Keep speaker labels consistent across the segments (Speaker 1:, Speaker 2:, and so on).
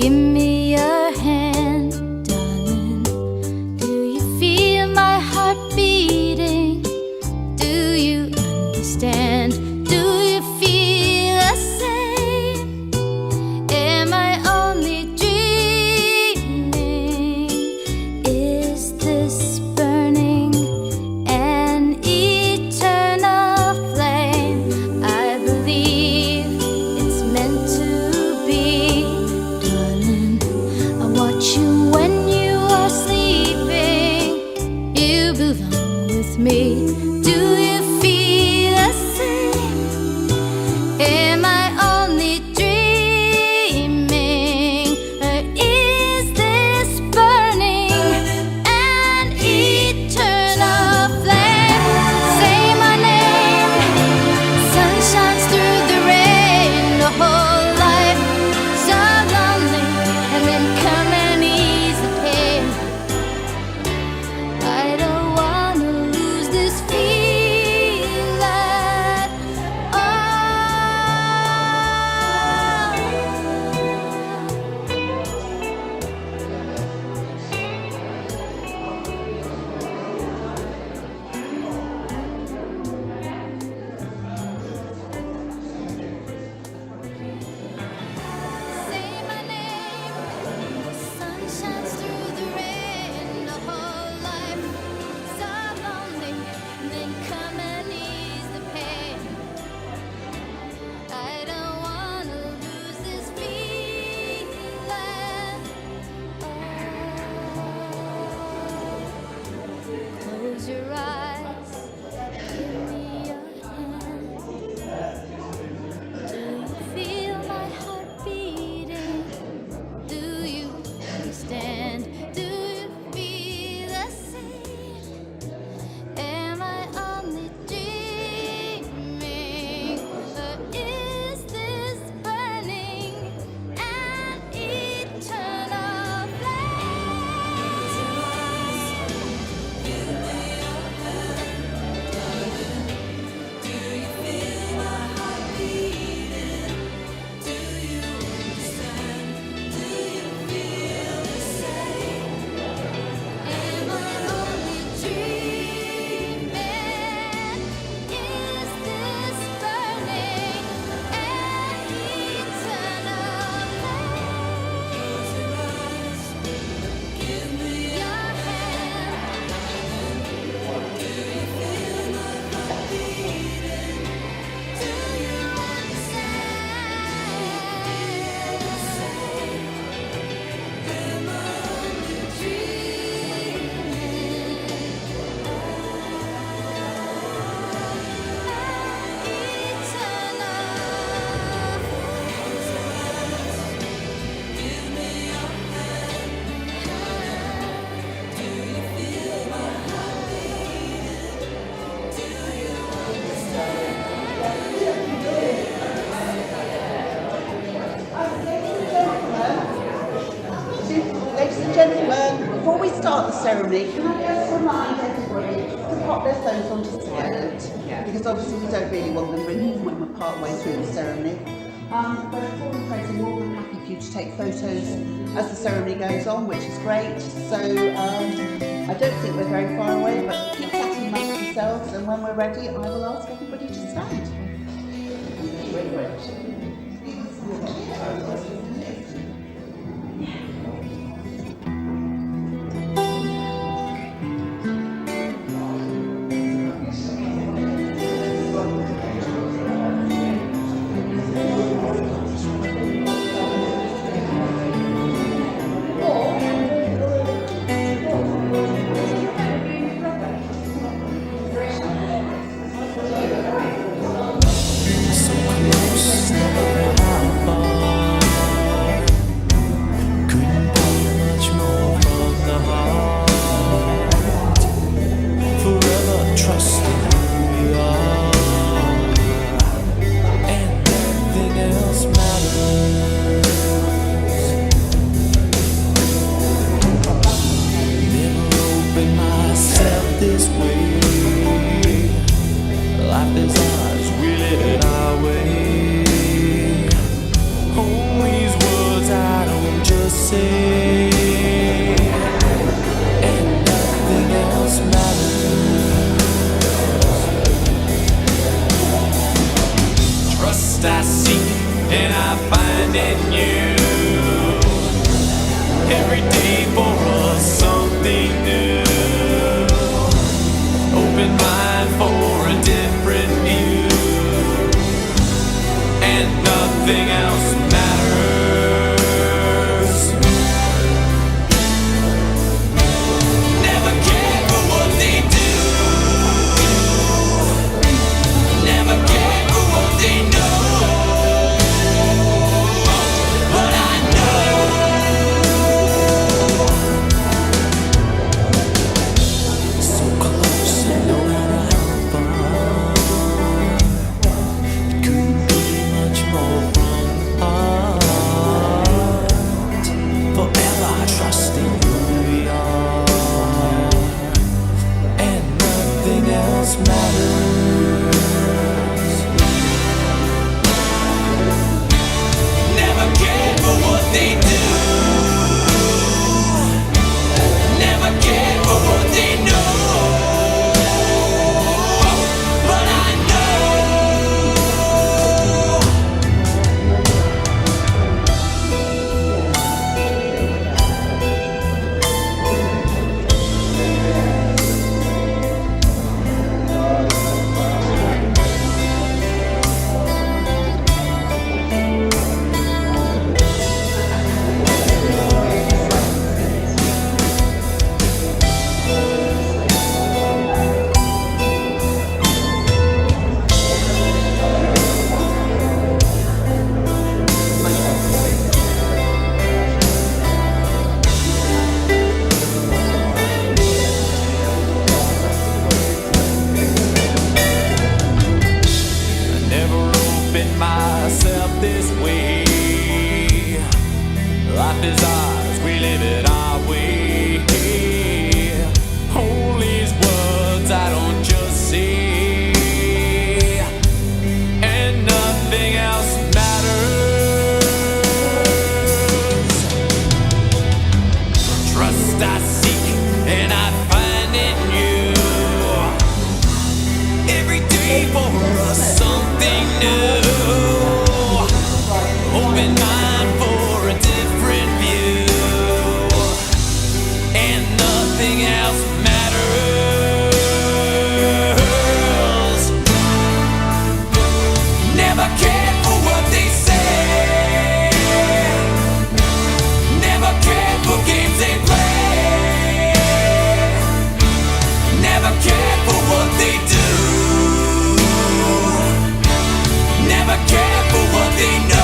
Speaker 1: Give me your hand, darling. Do you feel my heart beating? Do you understand? Do you feel the same? Am I only dreaming? Is this burning an eternal flame? I believe it's meant to be, darling. I watch you when you are sleeping. You belong with me. Do you feel the same? Am I only dreaming? Or is this burning an eternal flame? Say my name. Sun shines through the rain. The whole life so lonely, and then come and ease the pain. I don't wanna lose this feeling. Oh, say my name. The sun shines through the rain. The whole life so lonely, and then come and ease the pain. I don't wanna lose this feeling. Close your eyes. Give me your hand. Do you feel my heart beating? Do you understand? Do you feel the same? Am I only dreaming? Or is this burning an eternal Am I only dreaming? Is this burning an eternal flame? Give me your hand. Do you feel my heart beating? Do you understand? Am I only
Speaker 2: Ladies and gentlemen, before we start the ceremony, can I just remind everybody to pop their phones onto silent? Because obviously we don't really want them ringing when we're part way through the ceremony. But Paul and Tracy are more than happy for you to take photos as the ceremony goes on, which is great. So I don't think we're very far away, but keep chatting amongst yourselves, and when we're ready, I will ask everybody to stand.
Speaker 3: Hold these words, I don't judge. seek and I find in you. Every day for us something new. Open mind for a different view. And nothing else matters. Never care for what they do. Never care for what they know. But I know so close and no matter how far. It couldn't be much more from the heart. Forever trusting who we are. And nothing else matters. Never cared for what they do. Never cared for what they know. But I know I never opened myself this way. Life is ours, we live it our way. Hold these words I don't just say, and nothing else matters. Trust I seek and I find in you. Every day for us something new. Open mind for a different view. And nothing else matters. Never cared for what they say. Never cared for games they play. Never cared for what they do. Never cared for what they know.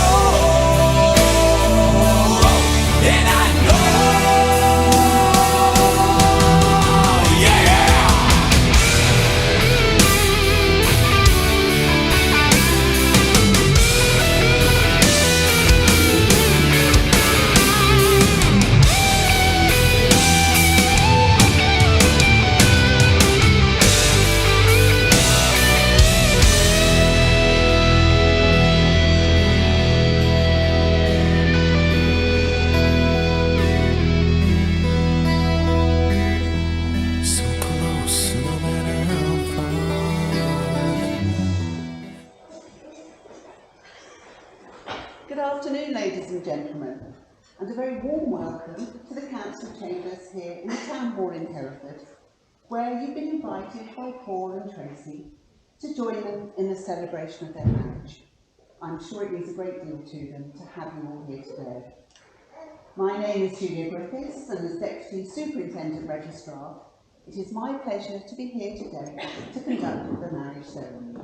Speaker 3: And I know, yeah, yeah. So close, no matter how far.
Speaker 2: Good afternoon, ladies and gentlemen, and a very warm welcome to the Council Chambers here in the Town Hall in Hereford, where you've been invited by Paul and Tracy to join them in the celebration of their marriage. I'm sure it means a great deal to them to have you all here today. My name is Julia Griffiths, and as Deputy Superintendent Registrar, it is my pleasure to be here today to conduct the marriage ceremony.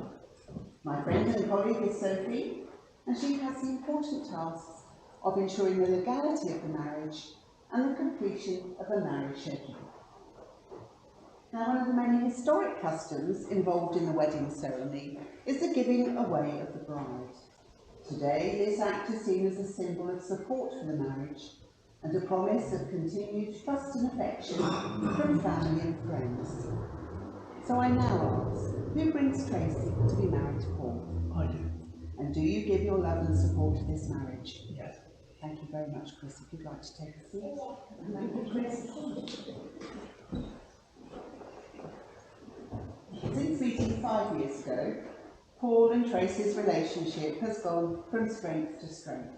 Speaker 2: My friend and colleague is Sophie, and she has the important tasks of ensuring the legality of the marriage and the completion of the marriage schedule. Now, one of the many historic customs involved in the wedding ceremony is the giving away of the bride. Today, this act is seen as a symbol of support for the marriage and a promise of continued trust and affection from family and friends. So I now ask, who brings Tracy to be married to Paul?
Speaker 4: I do.
Speaker 2: And do you give your love and support to this marriage?
Speaker 4: Yes.
Speaker 2: Thank you very much, Chris. If you'd like to take a seat. Thank you, Chris. Since meeting 5 years ago, Paul and Tracy's relationship has gone from strength to strength,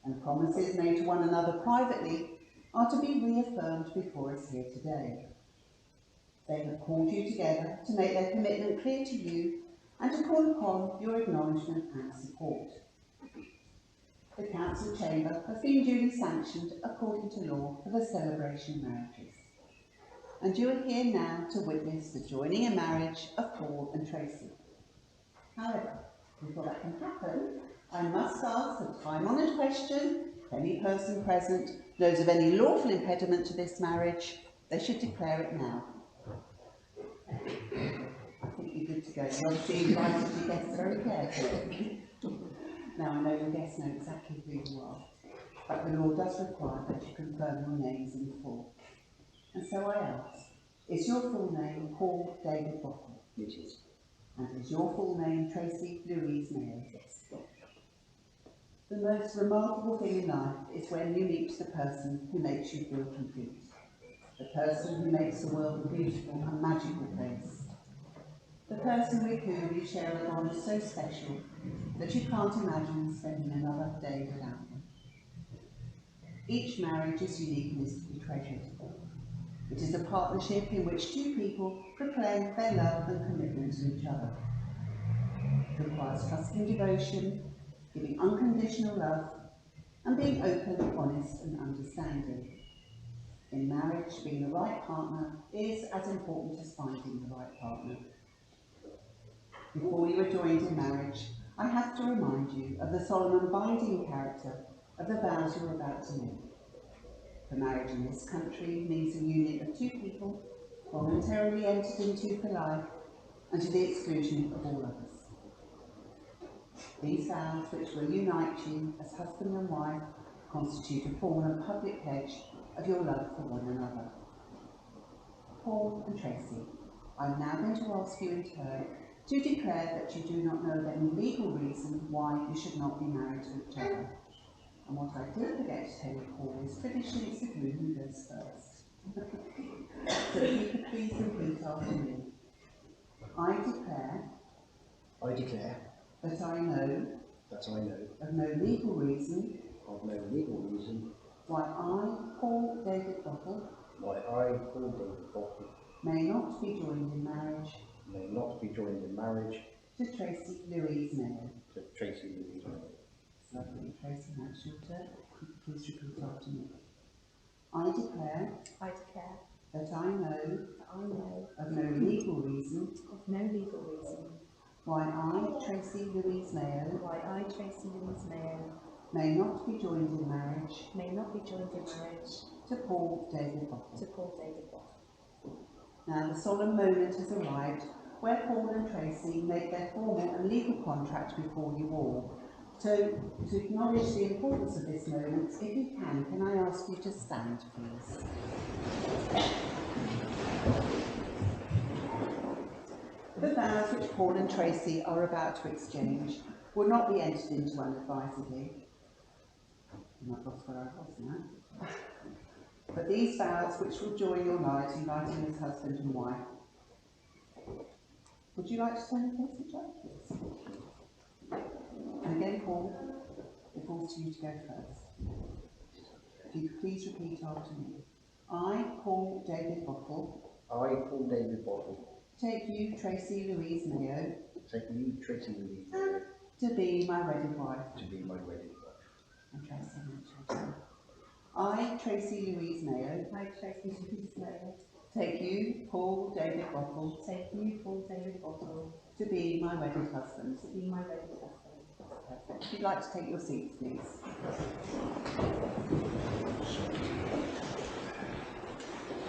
Speaker 2: and promises made to one another privately are to be reaffirmed before us here today. They have called you together to make their commitment clear to you and to call upon your acknowledgement and support. The council chamber has been duly sanctioned according to law for the celebration of marriages, and you are here now to witness the joining in marriage of Paul and Tracy. However, before that can happen, I must ask the time-honoured question: if any person present knows of any lawful impediment to this marriage, they should declare it now. I think you're good to go. You obviously invited your guests very carefully. Now I know your guests know exactly who you are, but the law does require that you confirm your names in full. And so I ask, is your full name Paul David Bottle?
Speaker 4: It is.
Speaker 2: And is your full name Tracy Louise Mayo? Yes. The most remarkable thing in life is when you meet the person who makes you feel complete, the person who makes the world a beautiful and magical place, the person with whom you share a bond so special that you can't imagine spending another day without them. Each marriage is unique and is to be treasured. It is a partnership in which two people proclaim their love and commitment to each other. It requires trust and devotion, giving unconditional love, and being open, honest and understanding. In marriage, being the right partner is as important as finding the right partner. Before you are joined in marriage, I have to remind you of the solemn and binding character of the vows you are about to make. For marriage in this country means a union of two people, voluntarily entered into for life, and to the exclusion of all others. These vows, which will unite you as husband and wife, constitute a formal and public pledge of your love for one another. Paul and Tracy, I'm now going to ask you in turn to declare that you do not know of any legal reason why you should not be married to each other. And what I did forget to tell you, Paul, is tradition is the groom who goes first. So if you could please repeat after me. I declare that I know of no legal reason why I, Paul David Bottle, may not be joined in marriage to Tracy Louise Mayo. Lovely, Tracy, that's your turn. Please repeat after me. I declare that I know of no legal reason why I, Tracy Louise Mayo, may not be joined in marriage to Paul David Bottle. Now the solemn moment has arrived where Paul and Tracy make their formal and legal contract before you all. So, to acknowledge the importance of this moment, if you can I ask you to stand, please? The vows which Paul and Tracy are about to exchange will not be entered into unadvisedly. I might lost where I was now. But these vows which will join your lives, uniting as husband and wife. Would you like to turn and face the judge, please? And again, Paul, it falls to you to go first. If you could please repeat after me. I, Paul David Bottle, take you, Tracy Louise Mayo, to be my wedded wife. And Tracy, I, Tracy Louise Mayo, take you, Paul David Bottle, to be my wedded husband. Perfect. If you'd like to take your seats, please.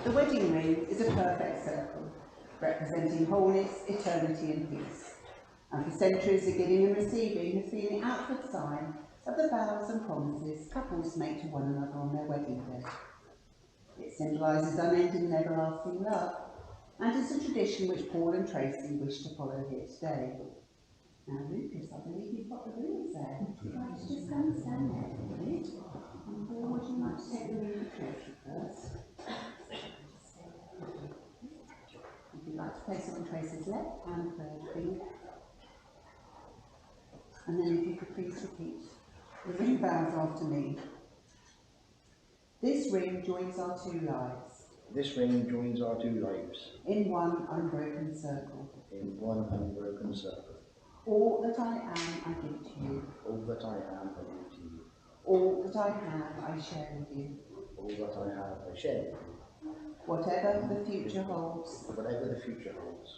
Speaker 2: The wedding ring is a perfect circle, representing wholeness, eternity and peace. And for centuries, the giving and receiving has been the outward sign of the vows and promises couples make to one another on their wedding day. It symbolises unending and everlasting love, and is a tradition which Paul and Tracy wish to follow here today. Now, Lucas, I believe you've got the rings there. Would you like to just come and stand there for a minute? And Paul, would you like to take the ring to Tracy first? If you'd like to place it on Tracy's left hand, third finger. And then if you could please repeat the ring vows after me. This ring joins our two lives.
Speaker 4: This ring joins our two lives
Speaker 2: In one unbroken circle.
Speaker 4: in one unbroken circle.
Speaker 2: All that I am, I give to you.
Speaker 4: All that I am, I give to you.
Speaker 2: All that I have, I share with you.
Speaker 4: All that I have, I share with you.
Speaker 2: Whatever the future holds,
Speaker 4: Whatever the future holds,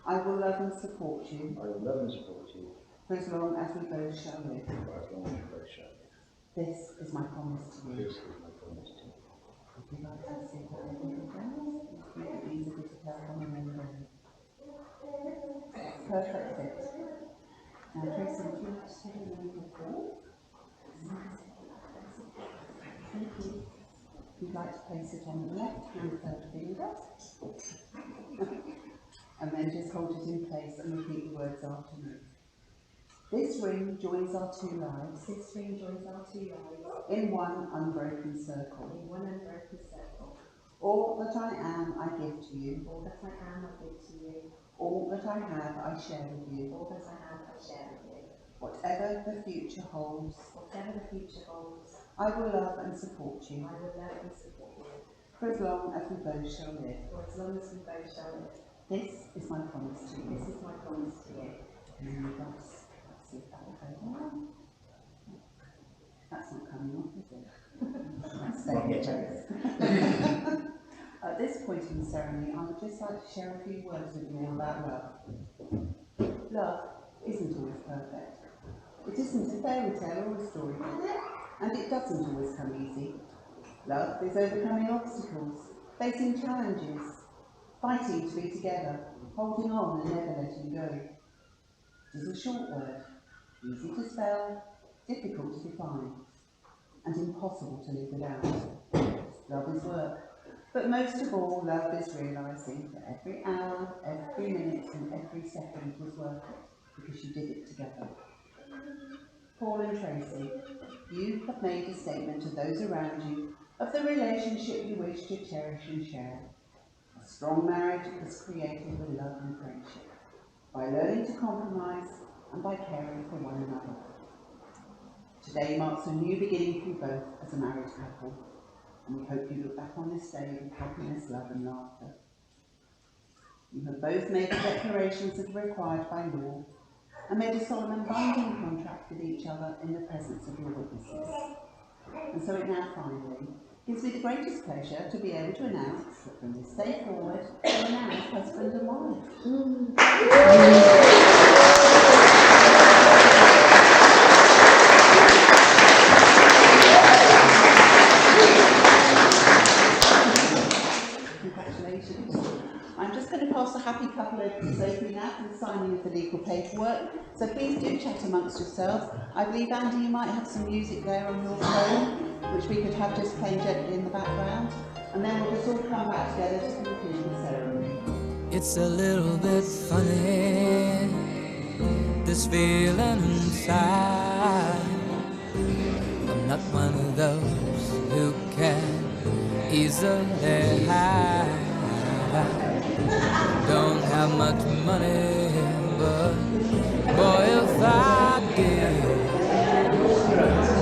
Speaker 2: I will love and support you
Speaker 4: I will love and support you
Speaker 2: for as long as we both shall live.
Speaker 4: for as long as we both shall live.
Speaker 2: This is my promise to you.
Speaker 4: This is my promise to you.
Speaker 2: If you like to say that everything does, make it easy to tell on your own day. Perfect fit. Now, Tracy, would you like to take a moment of four? Thank you. If you'd like to place it on the left hand third finger, and then just hold it in place and repeat the words after me. This ring joins our two lives.
Speaker 5: This ring joins our two lives
Speaker 2: In one unbroken circle.
Speaker 5: in one unbroken circle.
Speaker 2: All that I am, I give to you.
Speaker 5: All that I am, I give to you.
Speaker 2: All that I have, I share with you.
Speaker 5: All that I have, I share with you.
Speaker 2: Whatever the future holds,
Speaker 5: Whatever the future holds,
Speaker 2: I will love and support you
Speaker 5: I will love and support you
Speaker 2: for as long as we both shall live.
Speaker 5: for as long as we both shall live.
Speaker 2: This is my promise to you.
Speaker 5: This is my promise to you.
Speaker 2: Let's see if that will go down. That's not coming off, is it? That's staying in place. At this point in the ceremony, I would just like to share a few words with you all about love. Love isn't always perfect. It isn't a fairy tale or a storybook, and it doesn't always come easy. Love is overcoming obstacles, facing challenges, fighting to be together, holding on and never letting go. It is a short word, easy to spell, difficult to define, and impossible to live without. Love is work, but most of all, love is realising that every hour, every minute and every second was worth it, because you did it together. Paul and Tracy, you have made a statement to those around you of the relationship you wish to cherish and share. A strong marriage is created with love and friendship, by learning to compromise and by caring for one another. Today marks a new beginning for you both as a married couple, and we hope you look back on this day with happiness, love and laughter. You have both made the declarations that are required by law and made a solemn and binding contract with each other in the presence of your witnesses. And so it now finally gives me the greatest pleasure to be able to announce that from this day forward, you are now husband and wife. Congratulations. I'm just going to pass the happy couple over to Sophie now for the signing of the legal paperwork. So please do chat amongst yourselves. I believe, Andy, you might have some music there on your phone, which we could have just playing gently in the background. And then we'll just all come back together to conclude the ceremony.
Speaker 3: It's a little bit funny, this feeling inside. I'm not one of those who can easily hide. I don't have much money, but boy, if I did,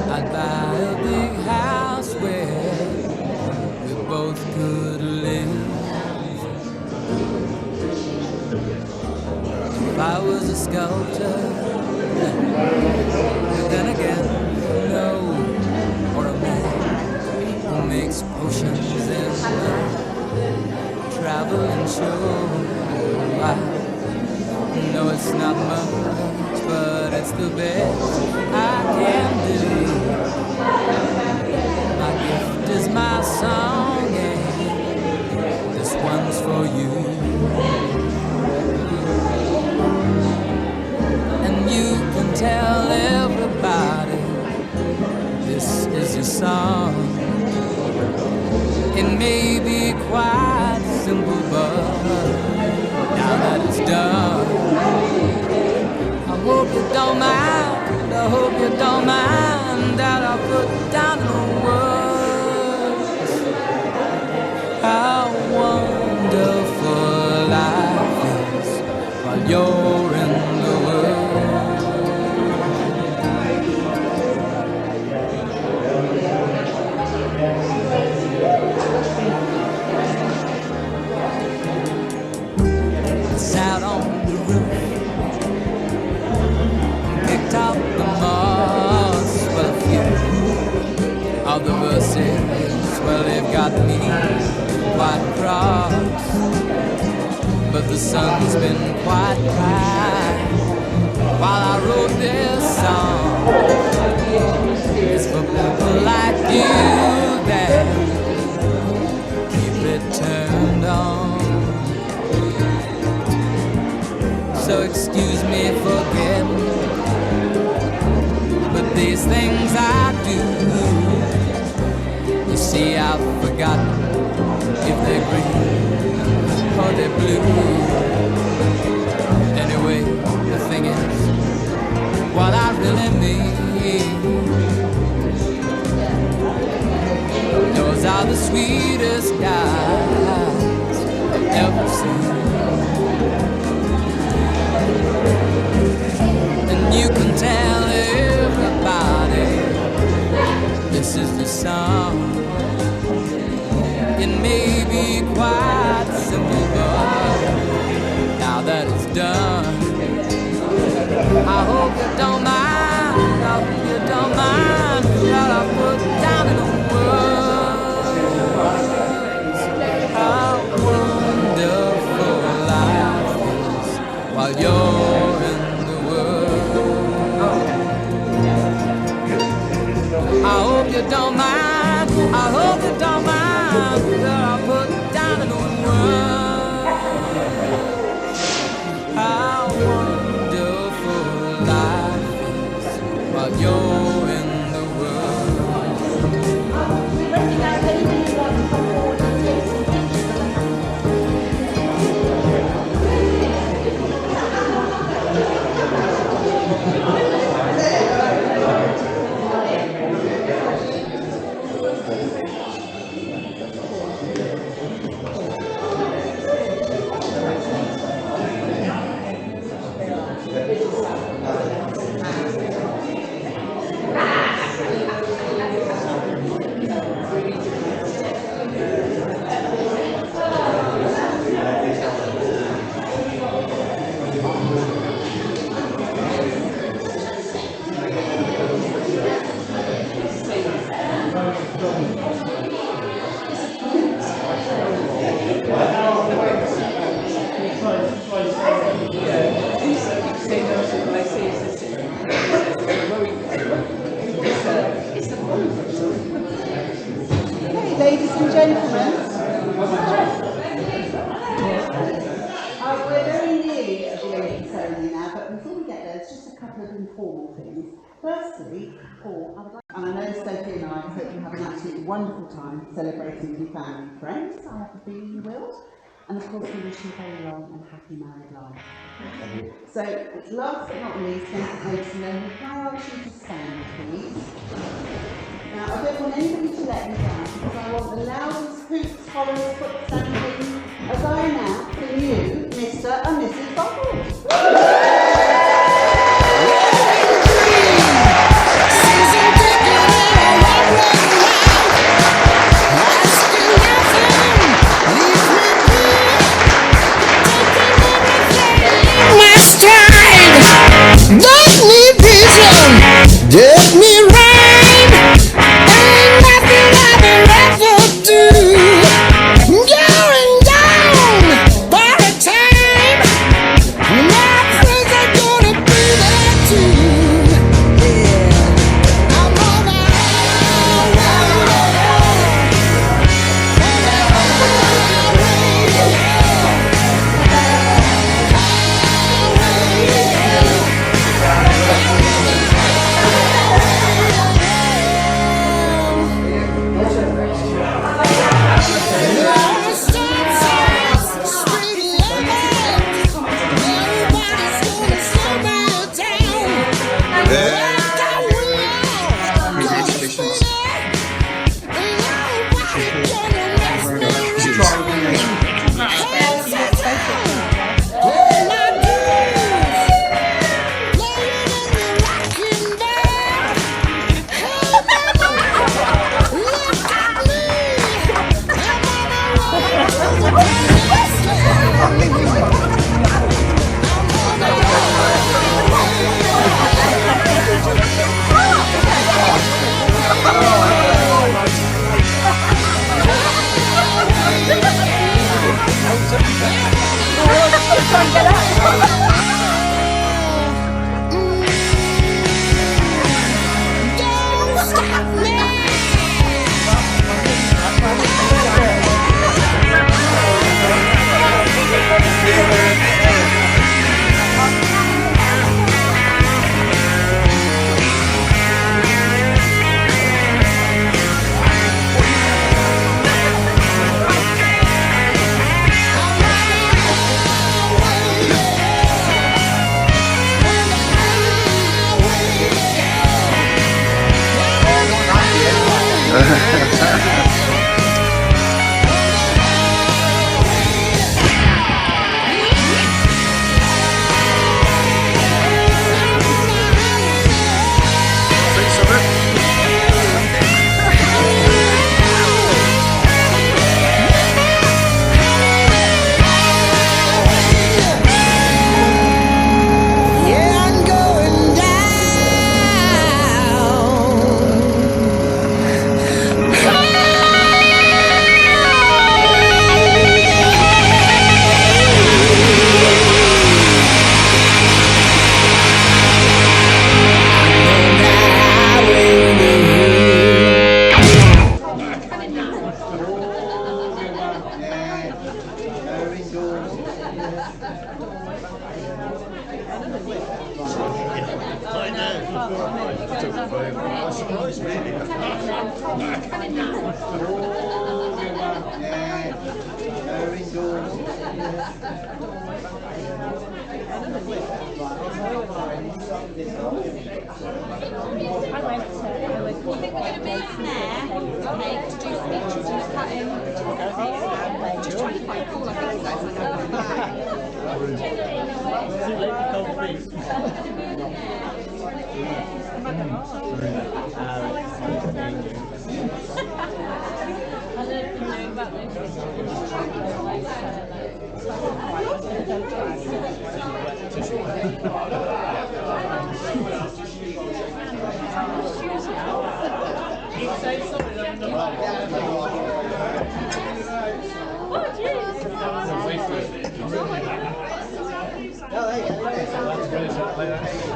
Speaker 3: I'd buy a big house where we both could live. If I was a sculptor, then again, no, or a man who makes potions in the traveling show. I know it's not much, but it's the best I can do. My gift is my song, and this one's for you. And you can tell everybody this is your song. It may be quite simple, but now that it's done, I hope you don't mind, I hope you don't mind that I put down the words how wonderful life is while you're in the world. sat on the roof, picked out the moss. Well, a few of the verses, well, they've got me quite cross. But the sun's been quite bright while I wrote this song. It's for people like you that keep it turned on. So excuse me for getting, but these things I do, you see, I've forgotten if they're green or they're blue. Anyway, the thing is, what I really mean, those are the sweetest eyes I've ever seen. And you can tell everybody this is the song. It may be quite simple, but now that it's done, I hope you don't mind, I hope you don't mind what I put down in the words. How wonderful life is while you're in the world. I hope you don't mind, I hope you don't mind that I put down in the words. How wonderful life is while you're in the world.
Speaker 2: We recognise anybody who wants to come forward and take some pictures. Okay, ladies and gentlemen, we're very nearly at the end of the ceremony now, but before we get there, it's just a couple of informal things. Firstly, Paul, I would like, and I know Sophie and I hope you have an absolutely wonderful time celebrating with your family and friends. I have a feeling you will. And of course, we wish you a very long and happy married life. So, last but not least, thank you, Lady, how I should you stand, please? Now, I don't want anybody to let me down because I want the loudest hoots, hollers, foot stamping as I announce the new Mr. and Mrs. Buckles.
Speaker 6: Give me vision, give me rain. Ain't nothing I'd rather do. Going down for a time.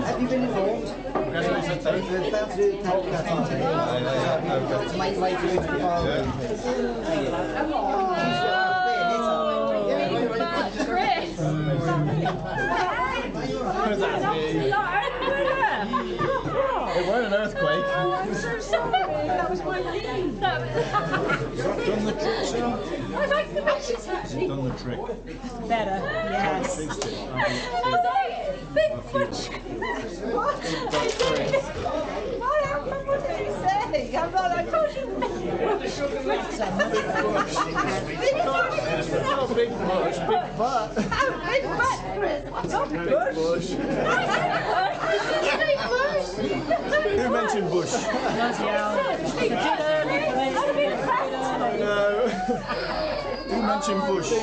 Speaker 2: Have you been informed? They're about to do the cat hunting. To make way to the farm.
Speaker 7: It weren't an earthquake.
Speaker 8: Oh, I'm so sorry. That was my theme.
Speaker 7: Done the trick, sir?
Speaker 8: I like the matches actually.
Speaker 7: Done the trick.
Speaker 8: Better, yes.
Speaker 7: Fixed it.
Speaker 8: Big bush. What? What did you say? I'm not, I told you.
Speaker 7: Not big bush, big butt.
Speaker 8: Oh, big butt, Chris. What's up,
Speaker 7: Big
Speaker 8: bush?
Speaker 7: bush.
Speaker 8: Big bush.
Speaker 7: Who mentioned bush? No. Who mentioned bush? No.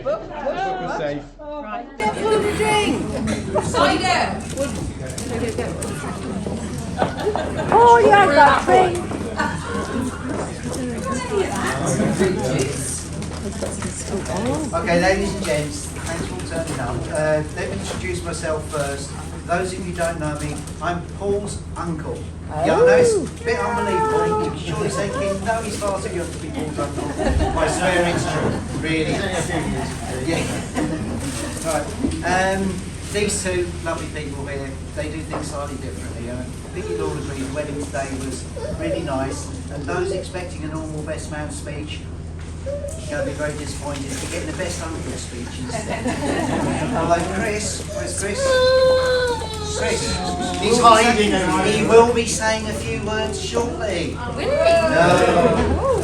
Speaker 7: Book was safe.
Speaker 2: Get food and drink!
Speaker 8: Oh, you have that thing.
Speaker 9: Okay, ladies and gents, thanks for turning up. Let me introduce myself first. Those of you who don't know me, I'm Paul's uncle. Yeah, I know it's a bit unbelievable. You can surely say, King, no, he's far too young to be Paul's uncle. My swearing's true, really. Yeah. Right. These two lovely people here, they do things slightly differently. I think you'd all agree the wedding today was really nice, and those expecting a normal best man speech, you're going to be very disappointed. You're getting the best uncle speech instead. Although Chris, where's Chris? Chris, he's hiding. He will be saying a few words shortly. No,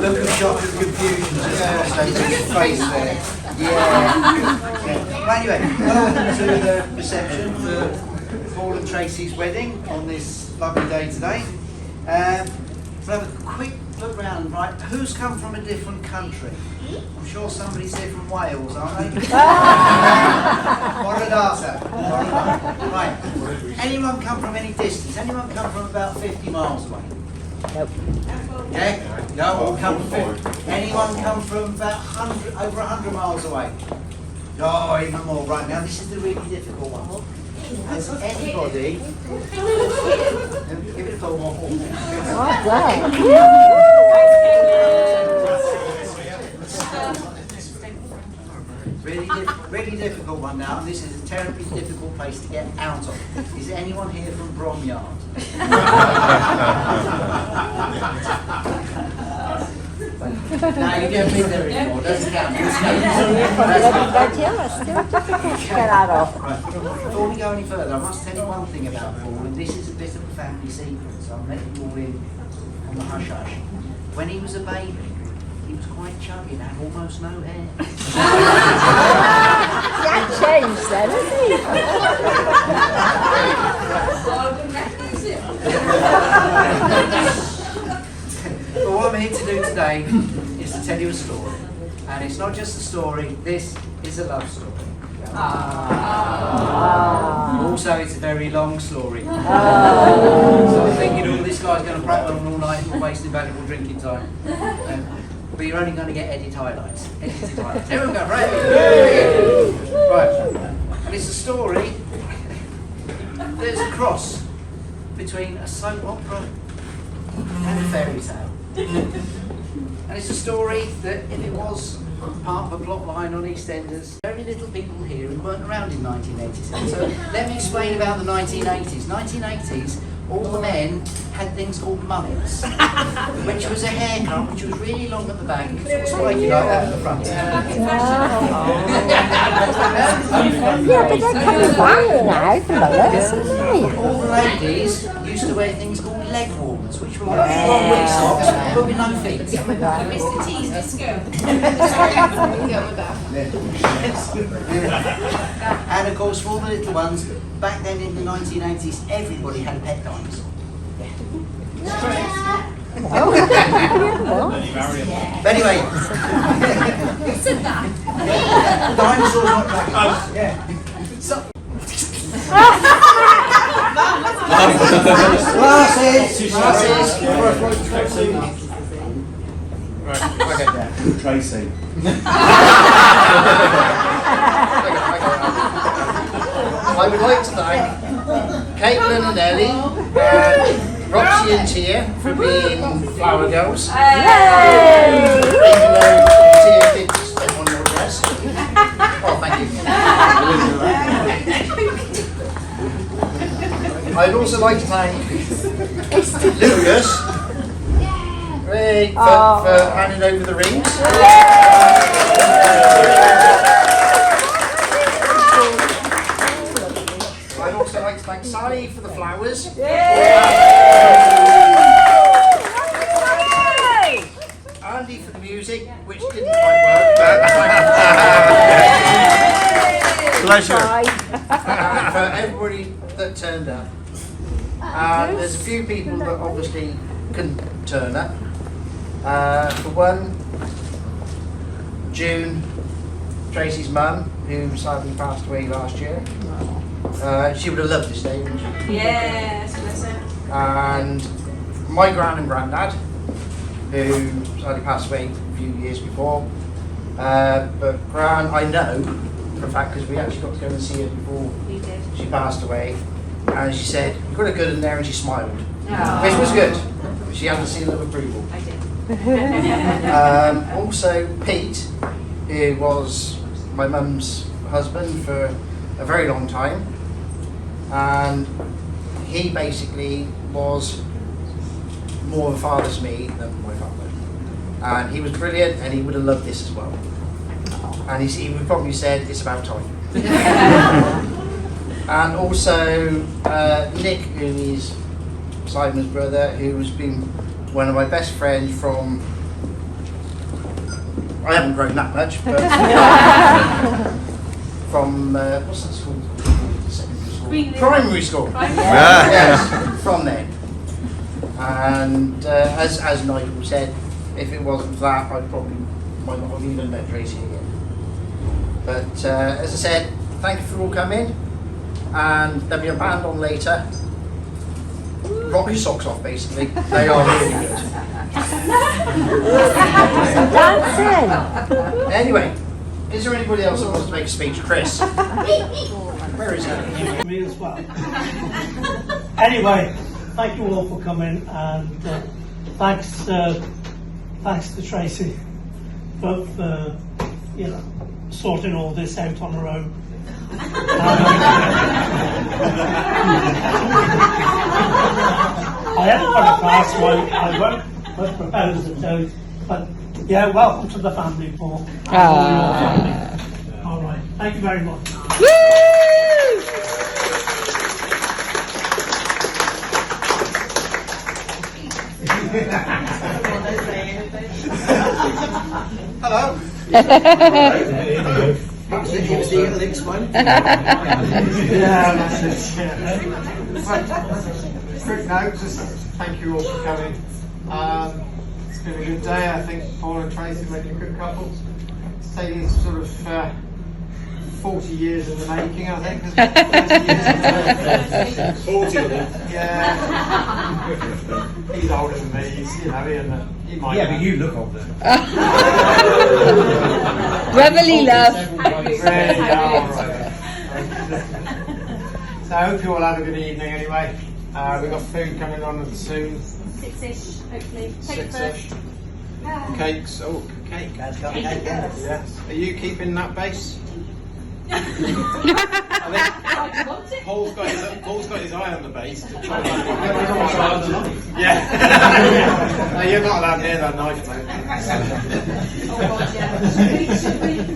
Speaker 9: look of shock and confusion just crossed over his face there. Yeah. But anyway, welcome to the reception for Paul and Tracy's wedding on this lovely day today. We'll have a quick look round, right? Who's come from a different country? I'm sure somebody's here from Wales, aren't they? Moradata. Right. Anyone come from any distance? Anyone come from about 50 miles away? Nope. Okay? No, all come from 50. Anyone come from about 100, over 100 miles away? Oh, even more. Right, now this is the really difficult one. Has anybody... Give it a thought. Really difficult one now, and this is a terribly difficult place to get out of. Is anyone here from Bromyard? No, you don't been there anymore, doesn't count.
Speaker 8: Get out of.
Speaker 9: Right. Before we go any further, I must tell you one thing about Paul, and this is a bit of a family secret, so I'm letting you all in on the hush hush. When he was a baby, he was quite chubby and had almost no hair.
Speaker 8: That changed then,
Speaker 9: But what I'm here to do today is to tell you a story. And it's not just a story, this is a love story. Also, it's a very long story. So I'm thinking, oh, this guy's going to prattle on all night and wasting valuable drinking time. But you're only going to get edited highlights. Everyone go, right? Right. And it's a story. There's a cross between a soap opera and a fairy tale. And it's a story that if it was part of a plot line on EastEnders, very little people here who weren't around in 1987. So let me explain about the 1980s. 1980s, all the men had things called mullets, which was a haircut which was really long at the back, sort of spiky like that at the front.
Speaker 8: Yeah, but they're coming back now, the mullets, aren't they?
Speaker 9: All the ladies used to wear things called leg warmers, which were like long wig socks, but with no feet.
Speaker 5: Mr. T's disco.
Speaker 9: And of course, for all the little ones, back then in the 1980s, everybody had a pet dinosaur. But anyway, dinosaurs not dragons. Yeah. So, glasses.
Speaker 4: Tracy.
Speaker 9: I would like to thank Caitlin and Ellie, Roxy and Tia for being flower girls. Even though Tia did step on your dress. Oh, thank you. I'd also like to thank Lucas for handing over the rings. I'd also like to thank Sally for the flowers. Andy for the music, which didn't quite work.
Speaker 7: Pleasure.
Speaker 9: And for everybody that turned up. There's a few people that obviously couldn't turn up. For one, June, Tracy's mum, who sadly passed away last year. She would have loved this day, wouldn't she?
Speaker 5: Yes, listen.
Speaker 9: And my gran and granddad, who sadly passed away a few years before. But Gran, I know for a fact, because we actually got to go and see her before she passed away. And she said, "You've got a good in there," and she smiled. Which was good. She had a seal of approval.
Speaker 5: I did.
Speaker 9: Also, Pete, who was my mum's husband for a very long time, and he basically was more of a father to me than my father. And he was brilliant, and he would have loved this as well. And he would probably said, "It's about time." And also Nick, who is Simon's brother, who's been one of my best friends from, I haven't grown that much, but from, what's that school? Secondary school? Primary school. Yes, from then. And as Nigel said, if it wasn't for that, I probably might not have even met Tracy again. But as I said, thank you for all coming. And there'll be a band on later. Rock your socks off, basically. They are really good.
Speaker 8: Dancing.
Speaker 9: Anyway, is there anybody else that wants to make a speech? Chris? Where is he?
Speaker 10: Me as well. Anyway, thank you all for coming, and thanks to Tracy for sorting all this out on her own. I haven't got a class, so I won't propose a toast. But yeah, welcome to the family, Paul. All right, thank you very much.
Speaker 9: Hello. Perhaps the next one.
Speaker 10: Yeah, that's it. Yeah.
Speaker 11: Quick note, just thank you all for coming. It's been a good day. I think Paul and Tracy make a good couple. It's taken sort of 40 years in the making, I think.
Speaker 7: 40 of them.
Speaker 11: Yeah. He's older than me. He might.
Speaker 9: Yeah, but you look older.
Speaker 8: Brotherly love.
Speaker 11: Really, yeah, all right. So I hope you all had a good evening anyway. We've got food coming on soon.
Speaker 5: 6-ish, hopefully. Cake
Speaker 11: 6-ish. Cakes. Oh, cake. Yes. Are you keeping that base? I think Paul's got his eye on the base. Yeah. No, you're not allowed near that knife, mate.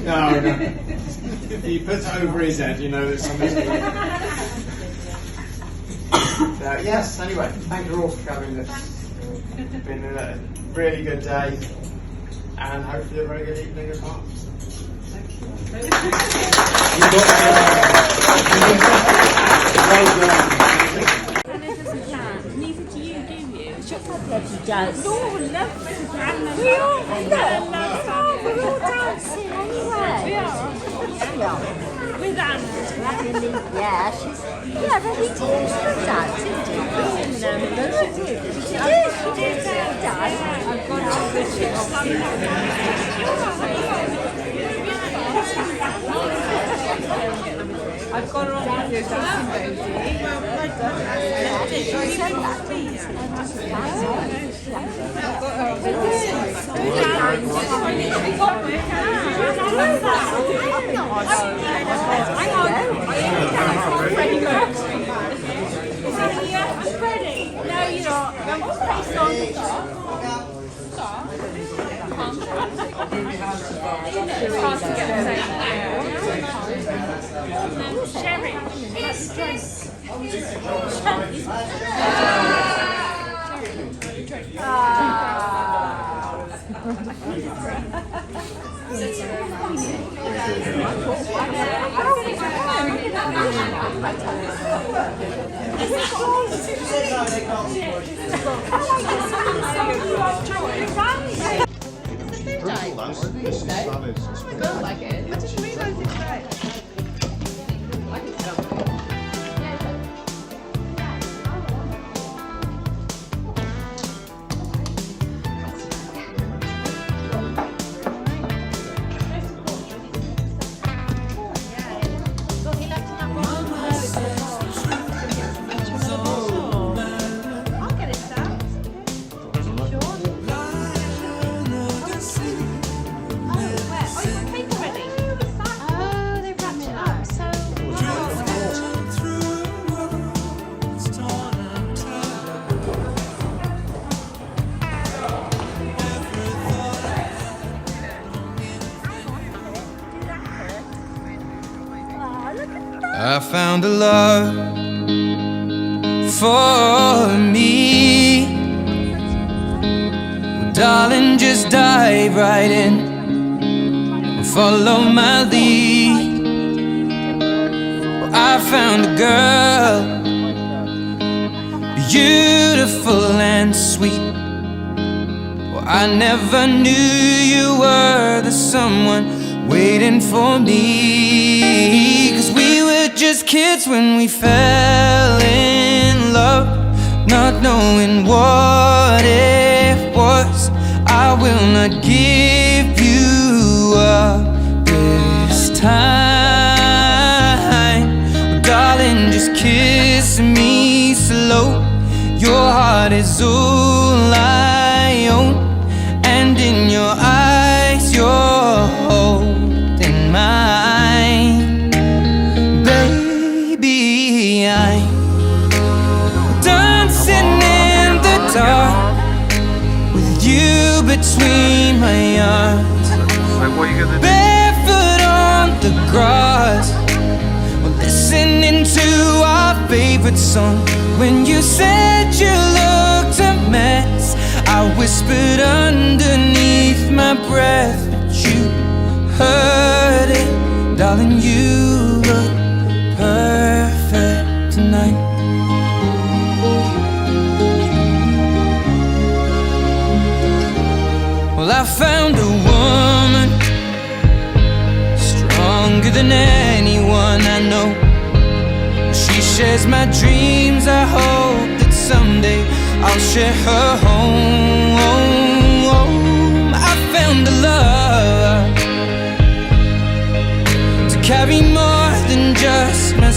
Speaker 11: No. If he puts it over his head, you know that something's going on. So, yes, anyway, thank you all for coming. It's been a really good day and hopefully a very good evening as well.
Speaker 5: Neither do you, do you?
Speaker 8: Does.
Speaker 5: No, love to dance.
Speaker 8: We all we're all dancing anyway.
Speaker 5: We are. With Anna.
Speaker 8: Yeah, she's ready to dance, isn't she? She did dance.
Speaker 5: I've got all the chips. I've got her on video dancing, baby. I'm ready. No, you're not. I'm based on Sherry, is this?
Speaker 3: I found a love for me. Well, darling, just dive right in and follow my lead. Well, I found a girl, beautiful and sweet. Well, I never knew you were the someone waiting for me. 'Cause we were just kids when we fell in love, not knowing what it was. I will not give you up this time. Oh, darling, just kiss me slow. Your heart is all I own, and in your eyes you're holding mine. Baby, I'm dancing in the dark with you between my arms, barefoot on the grass. We're listening to our favorite song. When you said you looked a mess, I whispered underneath my breath, but you heard it. Darling, you look perfect tonight. Well, I found a woman stronger than anyone I know. She shares my dreams. I hope that someday I'll share her home. I found a love to carry more than just my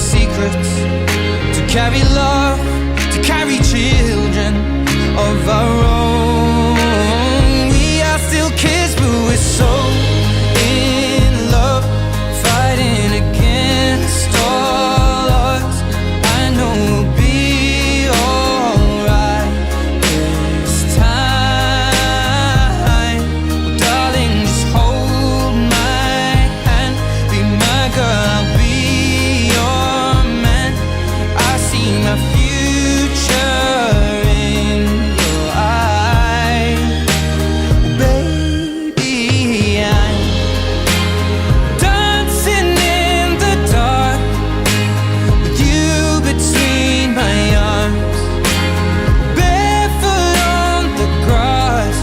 Speaker 3: carry love, to carry children of our own. We are still kids, but we're so in love, fighting against all odds. I know we'll be alright this time. Well, darling, just hold my hand, be my girl, I'll be your man. I see my future in your eyes. Baby, I'm dancing in the dark with you between my arms, barefoot on the grass,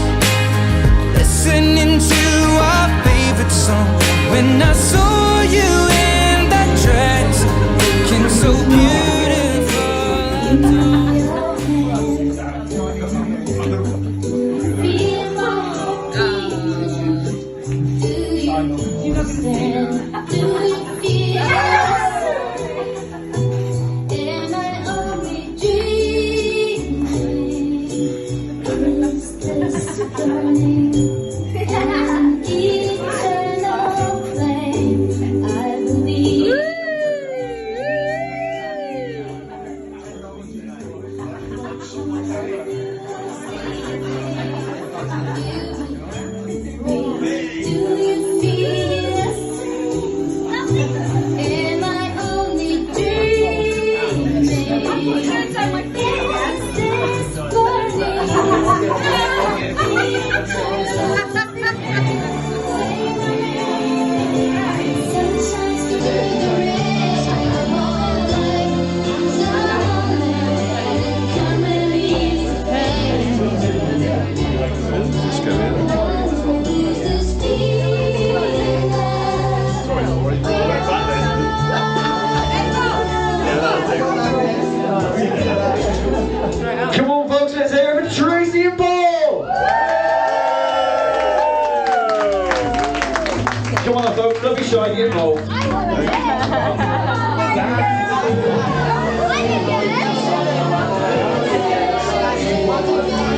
Speaker 3: listening to our favorite song. When I saw you in that dress, looking so beautiful, I
Speaker 7: Come on, folks, let's hear it for Tracy and Paul. Come on, folks, don't be shy, get involved.
Speaker 1: I